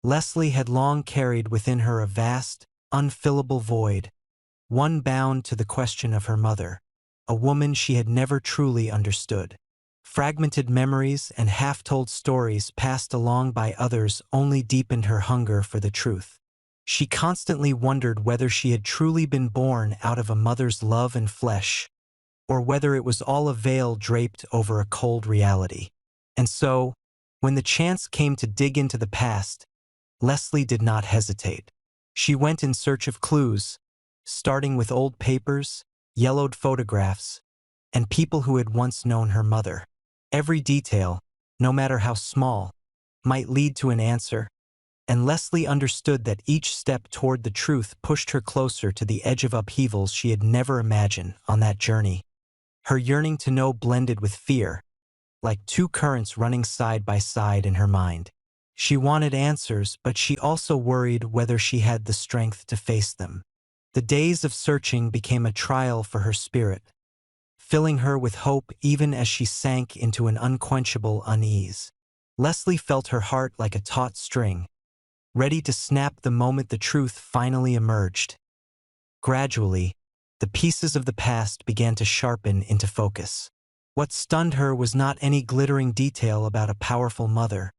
Leslie had long carried within her a vast, unfillable void, one bound to the question of her mother, a woman she had never truly understood. Fragmented memories and half-told stories passed along by others only deepened her hunger for the truth. She constantly wondered whether she had truly been born out of a mother's love and flesh, or whether it was all a veil draped over a cold reality. And so, when the chance came to dig into the past, Leslie did not hesitate. She went in search of clues, starting with old papers, yellowed photographs, and people who had once known her mother. Every detail, no matter how small, might lead to an answer, and Leslie understood that each step toward the truth pushed her closer to the edge of upheavals she had never imagined on that journey. Her yearning to know blended with fear, like two currents running side by side in her mind. She wanted answers, but she also worried whether she had the strength to face them. The days of searching became a trial for her spirit, filling her with hope even as she sank into an unquenchable unease. Leslie felt her heart like a taut string, ready to snap the moment the truth finally emerged. Gradually, the pieces of the past began to sharpen into focus. What stunned her was not any glittering detail about a powerful mother,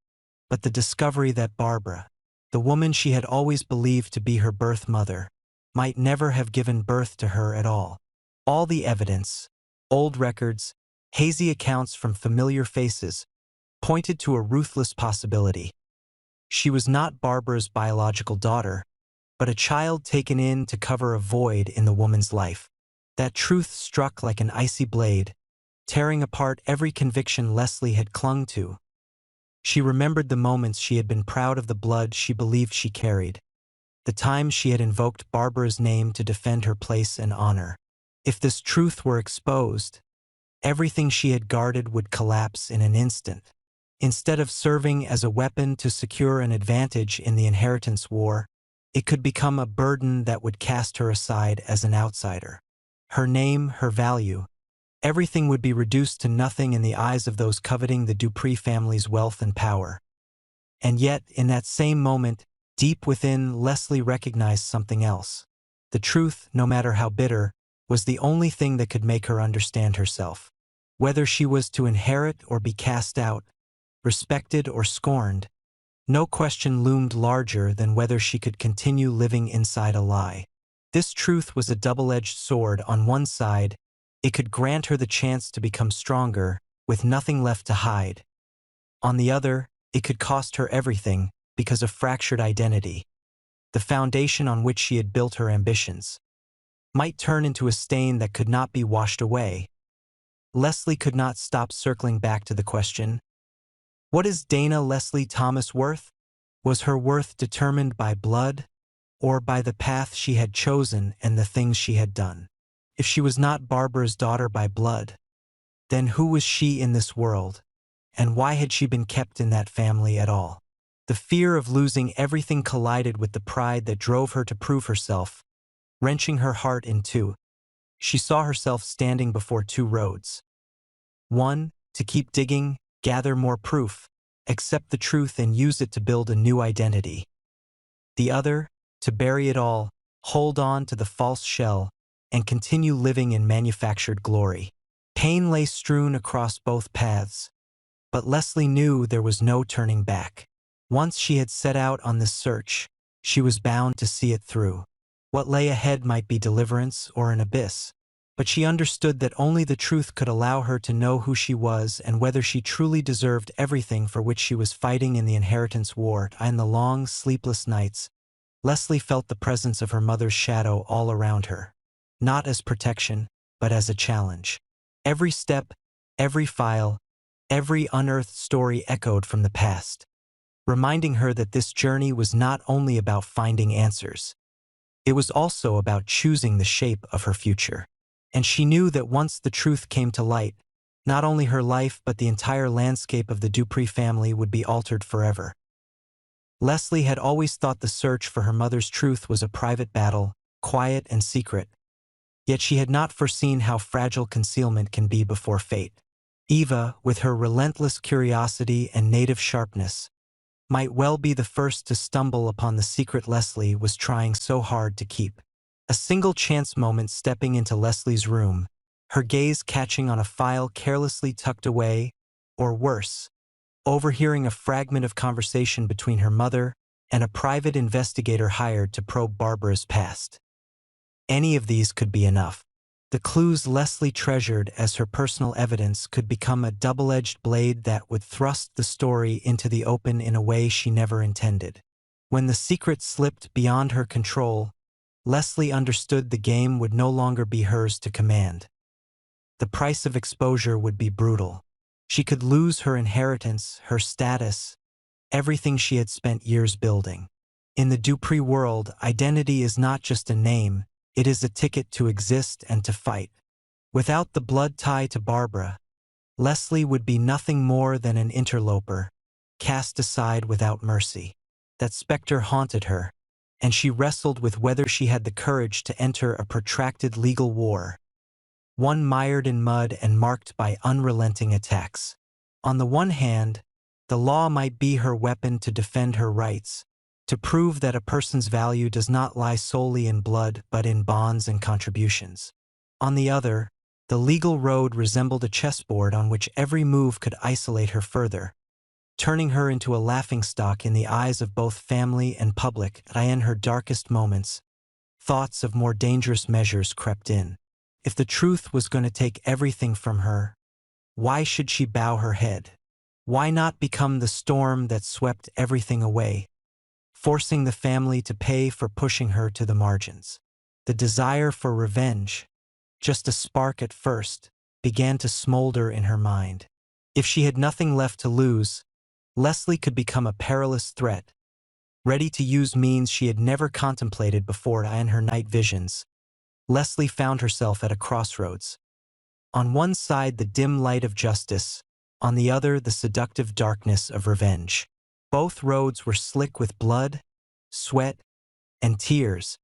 but the discovery that Barbara, the woman she had always believed to be her birth mother, might never have given birth to her at all. All the evidence, old records, hazy accounts from familiar faces, pointed to a ruthless possibility. She was not Barbara's biological daughter, but a child taken in to cover a void in the woman's life. That truth struck like an icy blade, tearing apart every conviction Leslie had clung to. She remembered the moments she had been proud of the blood she believed she carried, the times she had invoked Barbara's name to defend her place and honor. If this truth were exposed, everything she had guarded would collapse in an instant. Instead of serving as a weapon to secure an advantage in the inheritance war, it could become a burden that would cast her aside as an outsider. Her name, her value, everything would be reduced to nothing in the eyes of those coveting the Dupree family's wealth and power. And yet, in that same moment, deep within, Leslie recognized something else. The truth, no matter how bitter, was the only thing that could make her understand herself. Whether she was to inherit or be cast out, respected or scorned, no question loomed larger than whether she could continue living inside a lie. This truth was a double-edged sword. On one side, it could grant her the chance to become stronger, with nothing left to hide. On the other, it could cost her everything because of fractured identity. The foundation on which she had built her ambitions might turn into a stain that could not be washed away. Leslie could not stop circling back to the question, what is Dana Leslie Thomas worth? Was her worth determined by blood, or by the path she had chosen and the things she had done? If she was not Barbara's daughter by blood, then who was she in this world, and why had she been kept in that family at all? The fear of losing everything collided with the pride that drove her to prove herself, wrenching her heart in two. She saw herself standing before two roads. One, to keep digging, gather more proof, accept the truth and use it to build a new identity. The other, to bury it all, hold on to the false shell, and continue living in manufactured glory. Pain lay strewn across both paths, but Leslie knew there was no turning back. Once she had set out on this search, she was bound to see it through. What lay ahead might be deliverance or an abyss, but she understood that only the truth could allow her to know who she was and whether she truly deserved everything for which she was fighting in the inheritance war. In the long, sleepless nights, Leslie felt the presence of her mother's shadow all around her, not as protection, but as a challenge. Every step, every file, every unearthed story echoed from the past, reminding her that this journey was not only about finding answers. It was also about choosing the shape of her future. And she knew that once the truth came to light, not only her life but the entire landscape of the Dupree family would be altered forever. Leslie had always thought the search for her mother's truth was a private battle, quiet and secret. Yet she had not foreseen how fragile concealment can be before fate. Eva, with her relentless curiosity and native sharpness, might well be the first to stumble upon the secret Leslie was trying so hard to keep. A single chance moment stepping into Leslie's room, her gaze catching on a file carelessly tucked away, or worse, overhearing a fragment of conversation between her mother and a private investigator hired to probe Barbara's past. Any of these could be enough. The clues Leslie treasured as her personal evidence could become a double-edged blade that would thrust the story into the open in a way she never intended. When the secret slipped beyond her control, Leslie understood the game would no longer be hers to command. The price of exposure would be brutal. She could lose her inheritance, her status, everything she had spent years building. In the Dupree world, identity is not just a name, it is a ticket to exist and to fight. Without the blood tie to Barbara, Leslie would be nothing more than an interloper, cast aside without mercy. That specter haunted her, and she wrestled with whether she had the courage to enter a protracted legal war, one mired in mud and marked by unrelenting attacks. On the one hand, the law might be her weapon to defend her rights, to prove that a person's value does not lie solely in blood but in bonds and contributions. On the other, the legal road resembled a chessboard on which every move could isolate her further, turning her into a laughingstock in the eyes of both family and public. In her darkest moments, thoughts of more dangerous measures crept in. If the truth was going to take everything from her, why should she bow her head? Why not become the storm that swept everything away, forcing the family to pay for pushing her to the margins? The desire for revenge, just a spark at first, began to smolder in her mind. If she had nothing left to lose, Leslie could become a perilous threat, ready to use means she had never contemplated before. In her night visions, Leslie found herself at a crossroads. On one side, the dim light of justice, on the other, the seductive darkness of revenge. Both roads were slick with blood, sweat, and tears,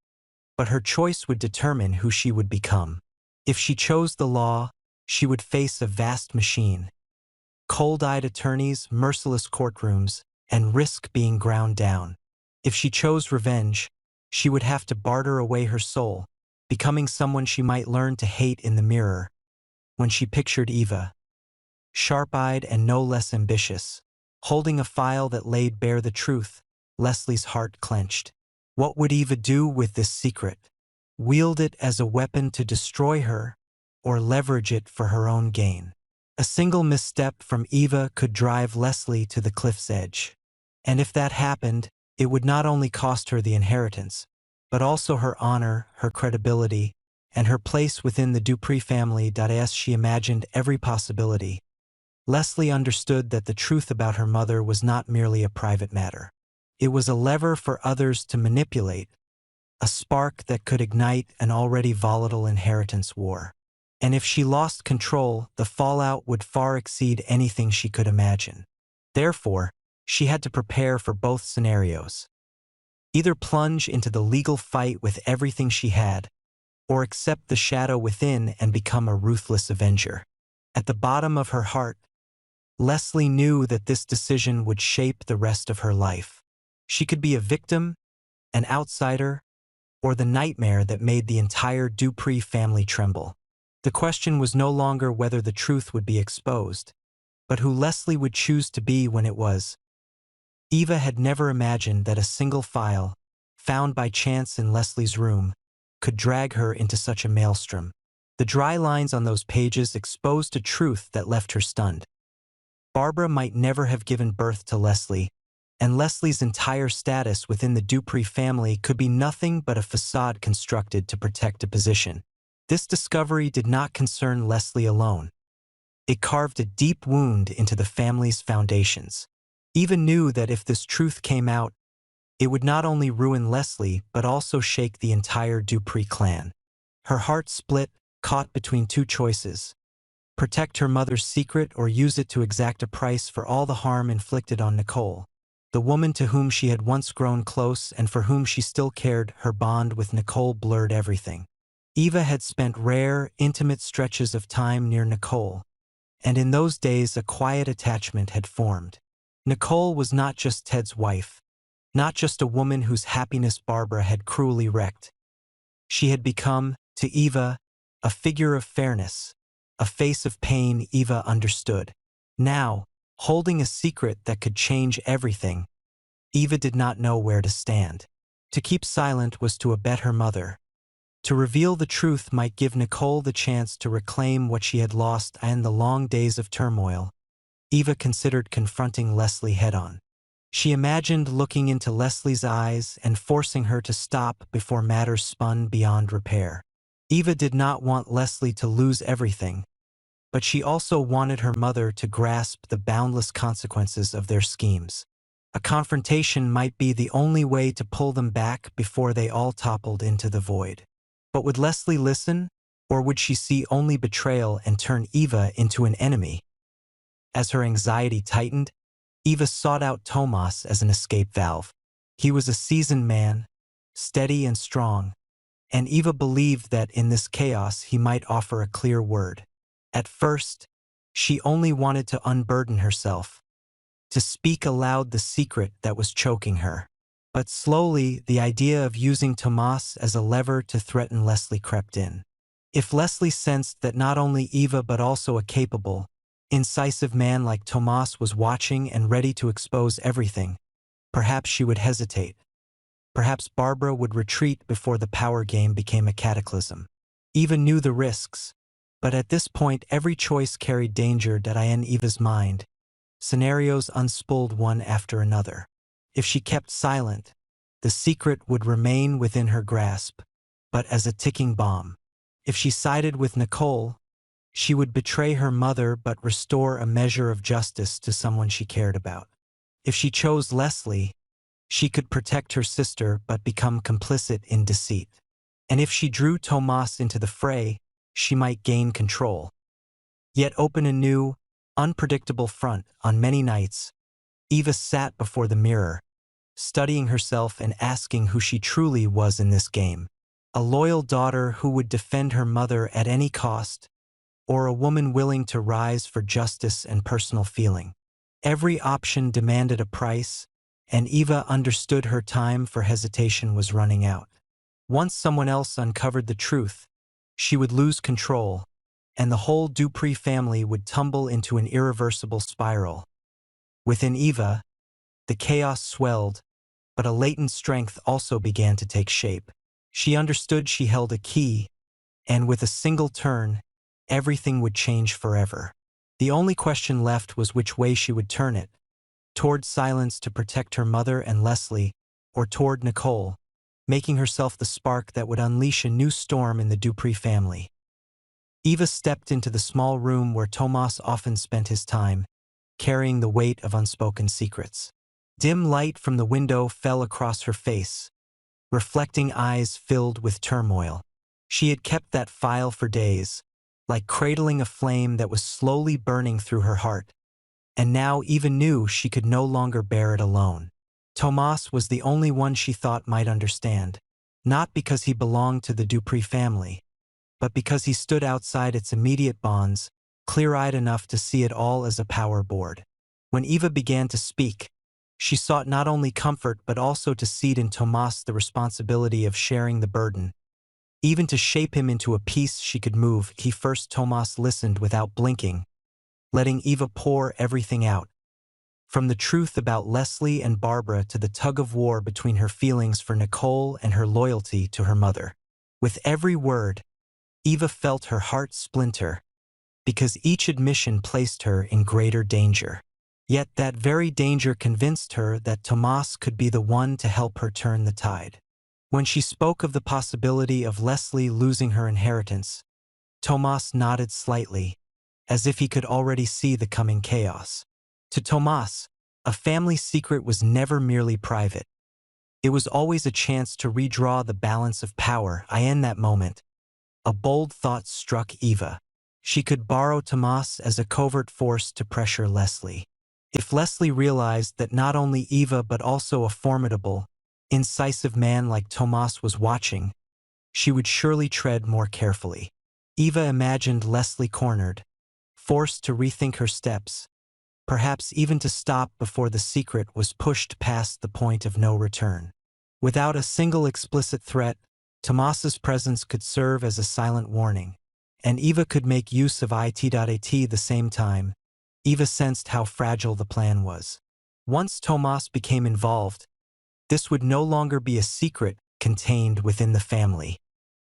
but her choice would determine who she would become. If she chose the law, she would face a vast machine, cold-eyed attorneys, merciless courtrooms, and risk being ground down. If she chose revenge, she would have to barter away her soul, becoming someone she might learn to hate in the mirror. When she pictured Eva, sharp-eyed and no less ambitious, holding a file that laid bare the truth, Leslie's heart clenched. What would Eva do with this secret? Wield it as a weapon to destroy her, or leverage it for her own gain? A single misstep from Eva could drive Leslie to the cliff's edge. And if that happened, it would not only cost her the inheritance, but also her honor, her credibility, and her place within the Dupree family. As she imagined every possibility, Leslie understood that the truth about her mother was not merely a private matter. It was a lever for others to manipulate, a spark that could ignite an already volatile inheritance war. And if she lost control, the fallout would far exceed anything she could imagine. Therefore, she had to prepare for both scenarios. Either plunge into the legal fight with everything she had, or accept the shadow within and become a ruthless avenger. At the bottom of her heart, Leslie knew that this decision would shape the rest of her life. She could be a victim, an outsider, or the nightmare that made the entire Dupree family tremble. The question was no longer whether the truth would be exposed, but who Leslie would choose to be when it was. Eva had never imagined that a single file, found by chance in Leslie's room, could drag her into such a maelstrom. The dry lines on those pages exposed a truth that left her stunned. Barbara might never have given birth to Leslie, and Leslie's entire status within the Dupree family could be nothing but a facade constructed to protect a position. This discovery did not concern Leslie alone. It carved a deep wound into the family's foundations. Eva knew that if this truth came out, it would not only ruin Leslie but also shake the entire Dupree clan. Her heart split, caught between two choices: protect her mother's secret or use it to exact a price for all the harm inflicted on Nicole, the woman to whom she had once grown close and for whom she still cared. Her bond with Nicole blurred everything. Eva had spent rare, intimate stretches of time near Nicole, and in those days a quiet attachment had formed. Nicole was not just Ted's wife, not just a woman whose happiness Barbara had cruelly wrecked. She had become, to Eva, a figure of fairness, a face of pain Eva understood. Now, holding a secret that could change everything, Eva did not know where to stand. To keep silent was to abet her mother. To reveal the truth might give Nicole the chance to reclaim what she had lost, and the long days of turmoil, Eva considered confronting Leslie head-on. She imagined looking into Leslie's eyes and forcing her to stop before matters spun beyond repair. Eva did not want Leslie to lose everything, but she also wanted her mother to grasp the boundless consequences of their schemes. A confrontation might be the only way to pull them back before they all toppled into the void. But would Leslie listen, or would she see only betrayal and turn Eva into an enemy? As her anxiety tightened, Eva sought out Tomas as an escape valve. He was a seasoned man, steady and strong, and Eva believed that in this chaos he might offer a clear word. At first, she only wanted to unburden herself, to speak aloud the secret that was choking her. But slowly, the idea of using Tomas as a lever to threaten Leslie crept in. If Leslie sensed that not only Eva but also a capable, incisive man like Tomas was watching and ready to expose everything, perhaps she would hesitate. Perhaps Barbara would retreat before the power game became a cataclysm. Eva knew the risks, but at this point every choice carried danger that in Eva's mind. Scenarios unspooled one after another. If she kept silent, the secret would remain within her grasp, but as a ticking bomb. If she sided with Nicole, she would betray her mother but restore a measure of justice to someone she cared about. If she chose Leslie, she could protect her sister but become complicit in deceit. And if she drew Tomas into the fray, she might gain control. Yet open a new, unpredictable front. On many nights, Eva sat before the mirror, studying herself and asking who she truly was in this game. A loyal daughter who would defend her mother at any cost, or a woman willing to rise for justice and personal feeling. Every option demanded a price, and Eva understood her time for hesitation was running out. Once someone else uncovered the truth, she would lose control, and the whole Dupree family would tumble into an irreversible spiral. Within Eva, the chaos swelled, but a latent strength also began to take shape. She understood she held a key, and with a single turn, everything would change forever. The only question left was which way she would turn it, toward silence to protect her mother and Leslie, or toward Nicole, making herself the spark that would unleash a new storm in the Dupree family. Eva stepped into the small room where Tomas often spent his time, carrying the weight of unspoken secrets. Dim light from the window fell across her face, reflecting eyes filled with turmoil. She had kept that file for days, like cradling a flame that was slowly burning through her heart, and now Eva knew she could no longer bear it alone. Tomas was the only one she thought might understand, not because he belonged to the Dupree family, but because he stood outside its immediate bonds, clear-eyed enough to see it all as a power board. When Eva began to speak, she sought not only comfort but also to cede in Tomas the responsibility of sharing the burden, even to shape him into a piece she could move. Tomas listened without blinking, letting Eva pour everything out, from the truth about Leslie and Barbara to the tug-of-war between her feelings for Nicole and her loyalty to her mother. With every word, Eva felt her heart splinter, because each admission placed her in greater danger. Yet that very danger convinced her that Tomas could be the one to help her turn the tide. When she spoke of the possibility of Leslie losing her inheritance, Tomas nodded slightly, as if he could already see the coming chaos. To Tomas, a family secret was never merely private. It was always a chance to redraw the balance of power. In that moment, a bold thought struck Eva. She could borrow Tomas as a covert force to pressure Leslie. If Leslie realized that not only Eva but also a formidable, incisive man like Tomas was watching, she would surely tread more carefully. Eva imagined Leslie cornered, forced to rethink her steps, perhaps even to stop before the secret was pushed past the point of no return. Without a single explicit threat, Tomas's presence could serve as a silent warning, and Eva could make use of it.at the same time. Eva sensed how fragile the plan was. Once Tomas became involved, this would no longer be a secret contained within the family.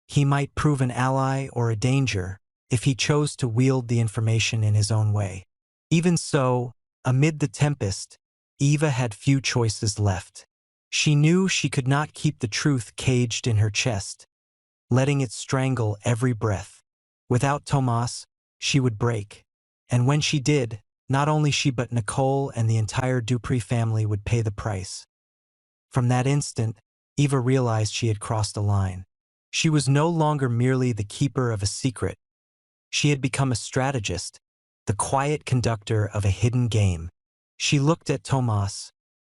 He might prove an ally or a danger if he chose to wield the information in his own way. Even so, amid the tempest, Eva had few choices left. She knew she could not keep the truth caged in her chest, letting it strangle every breath. Without Tomas, she would break. And when she did, not only she but Nicole and the entire Dupree family would pay the price. From that instant, Eva realized she had crossed a line. She was no longer merely the keeper of a secret. She had become a strategist, the quiet conductor of a hidden game. She looked at Tomas,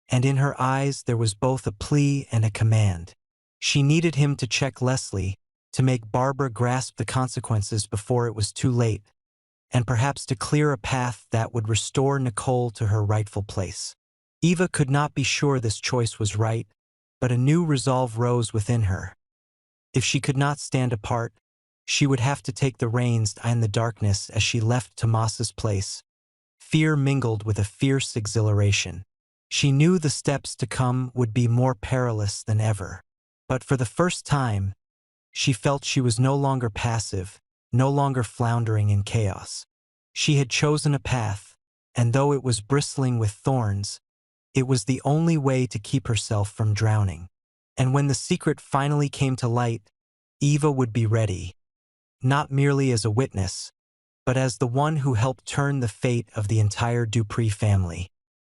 and in her eyes there was both a plea and a command. She needed him to check Leslie, to make Barbara grasp the consequences before it was too late, and perhaps to clear a path that would restore Nicole to her rightful place. Eva could not be sure this choice was right, but a new resolve rose within her. If she could not stand apart, she would have to take the reins in the darkness as she left Tomas's place. Fear mingled with a fierce exhilaration. She knew the steps to come would be more perilous than ever. But for the first time, she felt she was no longer passive, no longer floundering in chaos. She had chosen a path, and though it was bristling with thorns, it was the only way to keep herself from drowning. And when the secret finally came to light, Eva would be ready, not merely as a witness, but as the one who helped turn the fate of the entire Dupree family.